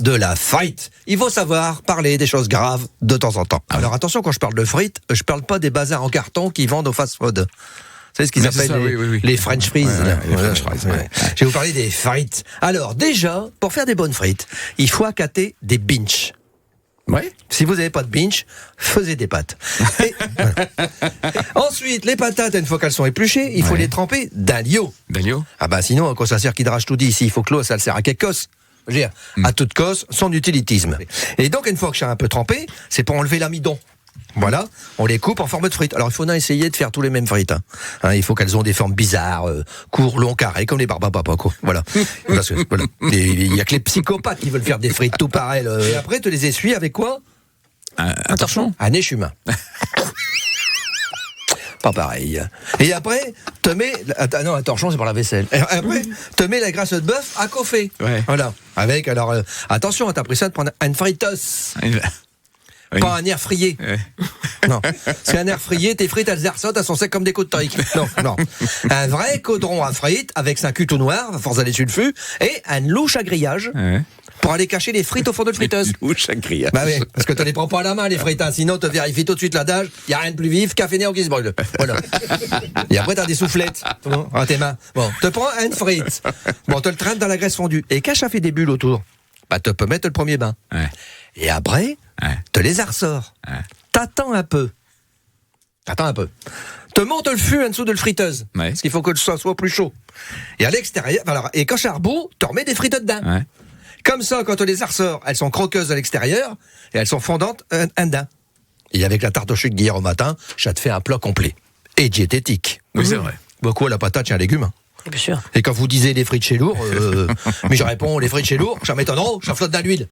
de la frite. Il faut savoir parler des choses graves de temps en temps. Alors attention, quand je parle de frites, je parle pas des bazars en carton qui vendent au fast-food. C'est ce qu'ils appellent les French fries. Les French fries. Je vais vous parler des frites. Alors déjà, pour faire des bonnes frites, il faut accater des binges. Ouais. Si vous n'avez pas de binge, faisez des pâtes. Ensuite, les patates, une fois qu'elles sont épluchées, il faut les tremper d'agneau. D'agneau. Ah bah sinon, quand ça sert qui drache tout dit ici, il faut que l'eau, ça le sert à quelque chose. Je veux dire, à toute cause, son utilitisme. Et donc, une fois que c'est un peu trempé, c'est pour enlever l'amidon. Voilà, on les coupe en forme de frites. Alors, il faut pas essayer de faire tous les mêmes frites. Il faut qu'elles ont des formes bizarres, courts, longs, carrés, comme les barbapapa, quoi. Voilà. Parce que, voilà. Il y a que les psychopathes qui veulent faire des frites tout pareil. Et après, tu les essuies avec quoi ? Un torchon. Un échuma. Pas pareil. Et après, te mets... non, un torchon, c'est pour la vaisselle. Et après, te mets la graisse de bœuf à chauffer. Ouais. Voilà. Avec, alors, attention, t'as pris ça de prendre un fritos. Oui. Pas un air frié. Non. C'est un air frié, tes frites, elles ressortent, elles sont secs comme des côtes de trique. Non. Un vrai caudron à frites, avec un cul tout noir, à force d'aller sur le fût, et un louche à grillage, pour aller cacher les frites au fond de la friteuse. Louche à grillage. Bah oui, parce que tu les prends pas à la main, les frites, sinon tu vérifies tout de suite l'adage, il y a rien de plus vif qu'un fainéant qui se brûle. Voilà. Et après, t'as des soufflettes à tes mains. Bon, te prends une frite. Bon, te le traînes dans la graisse fondue. Et quand ça fait des bulles autour, bah, tu peux mettre le premier bain. Et après, te les ressors. T'attends un peu. Te monte le fût en dessous de la friteuse. Parce qu'il faut que ça soit plus chaud. Et à l'extérieur, alors, et quand ça rebout, tu remets des frites dedans. Comme ça, quand on les ressort, elles sont croqueuses à l'extérieur et elles sont fondantes en dedans. Et avec la tarte au chuc d'hier au matin, ça te fait un plat complet. Et diététique. Oui, c'est vrai. Beaucoup, la patate, c'est un légume. Bien sûr. Et quand vous disiez les frites chez lourd, mais je réponds, les frites chez lourd, ça m'étonnerait, ça flotte dans l'huile.